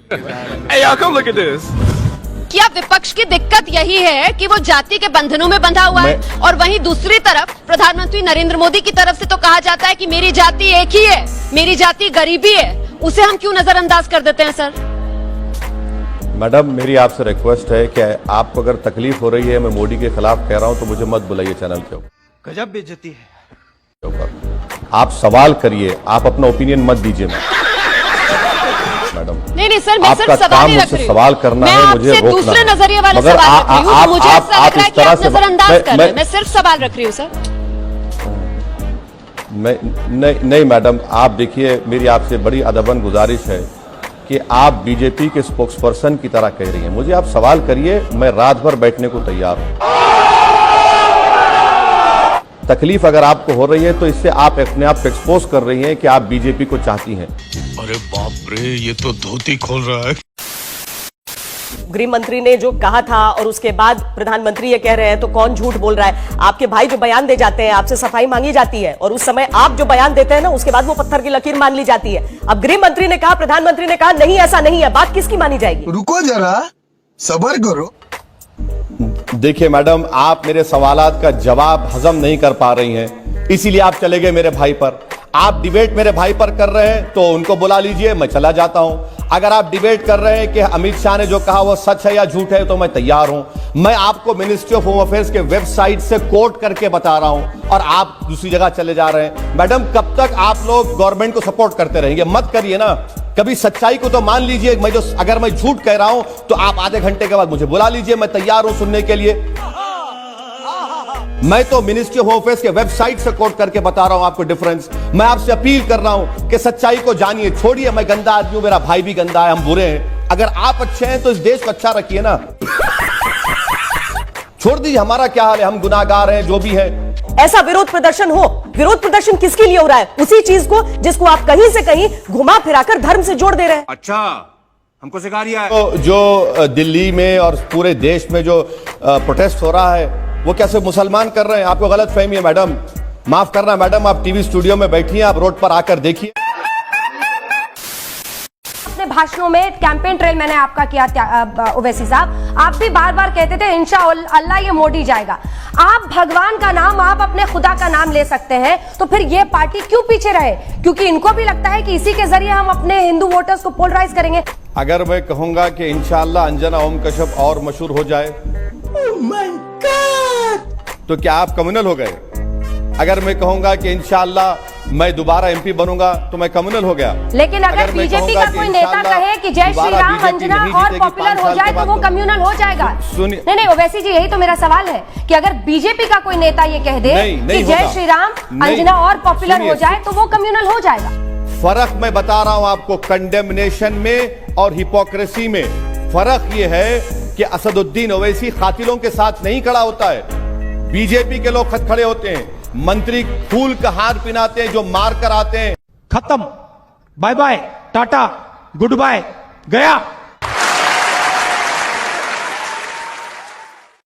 Hey, y'all, come look at this. क्या विपक्ष की दिक्कत यही है कि वो जाति के बंधनों में बंधा हुआ है, और वहीं दूसरी तरफ प्रधानमंत्री नरेंद्र मोदी की तरफ से तो कहा जाता है कि मेरी जाति एक ही है, मेरी जाति गरीबी है, उसे हम क्यों नजरअंदाज कर देते हैं सर? मैडम, मेरी आपसे रिक्वेस्ट है कि आपको अगर तकलीफ हो रही है, मैं मोदी के खिलाफ कह रहा हूं, तो मुझे मत बुलाइए चैनल के ऊपर। गजब बेइज्जती है। आप सवाल करिए, आप अपना ओपिनियन मत दीजिए मैडम। नहीं सर, मैं आपका सिर्फ सवाल काम ही रख मुझसे रही हूँ। सवाल करना मैं है, मुझे रोकना दूसरे है। नजरिए वाला मगर सवाल रख रही हूँ, तो मुझे ऐसा लग रहा है कि आप नजरअंदाज कर रहे हैं। मैं सिर्फ सवाल रख रही हूँ सर। नहीं मैडम, आप देखिए, मेरी आपसे बड़ी अदबन गुजारिश है कि आप बीजेपी के स्पोक्सपर्सन की तरह कह रही हैं। मुझे आप सवाल करिए, मैं रात भर बैठने को तैयार हूं। तकलीफ अगर आपको हो रही है तो इससे आप अपने आप को एक्सपोज कर रही हैं कि आप बीजेपी को चाहती हैं। अरे बाप रे, ये तो धोती खोल रहा है। गृह मंत्री ने जो कहा था और उसके बाद प्रधानमंत्री ये कह रहे हैं, तो कौन झूठ बोल रहा है? आपके भाई जो बयान दे जाते हैं, आपसे सफाई मांगी जाती है, और उस समय आप जो बयान देते हैं ना, उसके बाद वो पत्थर की लकीर मान ली जाती है। अब गृह मंत्री ने कहा, प्रधानमंत्री ने कहा, नहीं ऐसा नहीं है, बात किसकी मानी जाएगी? रुको जरा, सब्र करो। देखिए मैडम, आप मेरे सवालात का जवाब हजम नहीं कर पा रही हैं, इसीलिए आप चले गए मेरे भाई पर। आप डिबेट मेरे भाई पर कर रहे हैं तो उनको बुला लीजिए, मैं चला जाता हूं। अगर आप डिबेट कर रहे हैं कि अमित शाह ने जो कहा वो सच है या झूठ है, तो मैं तैयार हूं। मैं आपको मिनिस्ट्री ऑफ होम अफेयर्स के वेबसाइट से कोट करके बता रहा हूं, और आप दूसरी जगह चले जा रहे हैं। मैडम, कब तक आप लोग गवर्नमेंट को सपोर्ट करते रहेंगे? मत करिए ना, कभी सच्चाई को तो मान लीजिए। अगर मैं झूठ कह रहा हूं तो आप आधे घंटे के बाद मुझे बुला लीजिए, मैं तैयार हूं सुनने के लिए। मैं तो मिनिस्ट्री ऑफ होम अफेयर्स के वेबसाइट से कोट करके बता रहा हूं आपको डिफरेंस। मैं आपसे अपील कर रहा हूं कि सच्चाई को जानिए, छोड़िए मैं गंदा आदमी हूं, मेरा भाई भी गंदा है, हम बुरे हैं। अगर आप अच्छे हैं तो इस देश को अच्छा रखिए ना। छोड़ दीजिए, हमारा क्या हाल है, हम गुनाहगार हैं जो भी है। ऐसा विरोध प्रदर्शन हो, विरोध प्रदर्शन किसके लिए हो रहा है? उसी चीज को जिसको आप कहीं से कहीं घुमा फिराकर धर्म से जोड़ दे रहे हैं। अच्छा, हमको सिखा रही है। तो जो दिल्ली में और पूरे देश में जो प्रोटेस्ट हो रहा है, वो कैसे मुसलमान कर रहे हैं? आपको गलत फहमी है मैडम, माफ करना मैडम, आप टीवी स्टूडियो में बैठिए, आप रोड पर आकर देखिए। अपने भाषणों में कैंपेन ट्रेल मैंने आपका किया ओवैसी साहब, आप भी बार बार कहते थे इंशाअल्लाह ये मोदी जाएगा। आप भगवान का नाम, आप अपने खुदा का नाम ले सकते हैं, तो फिर ये पार्टी क्यों पीछे रहे? क्योंकि इनको भी लगता है कि इसी के जरिए हम अपने हिंदू वोटर्स को पोलराइज करेंगे। अगर मैं कहूंगा कि इंशाअल्लाह अंजना ओम कश्यप और मशहूर हो जाए, तो क्या आप कम्युनल हो गए? अगर मैं कहूंगा कि इंशाअल्लाह मैं दोबारा एमपी बनूंगा, तो मैं कम्युनल हो गया। लेकिन अगर बीजेपी का कोई नेता कहे कि जय श्री राम अंजना और पॉपुलर हो जाए, तो वो कम्युनल हो जाएगा। नहीं ओवैसी जी, यही तो मेरा सवाल है कि अगर बीजेपी का कोई नेता ये कह दे कि जय श्री राम अंजना और पॉपुलर हो जाए, तो वो कम्युनल हो जाएगा। फर्क मैं बता रहा हूं आपको, कंडेमनेशन में और हिपोक्रेसी में फर्क ये है कि असदुद्दीन ओवैसी कातिलों के साथ नहीं खड़ा होता है, बीजेपी के लोग खड़े होते हैं। मंत्री फूल का हार पिनाते हैं जो मार कर आते हैं। खत्म, bye bye, tata, goodbye, गया।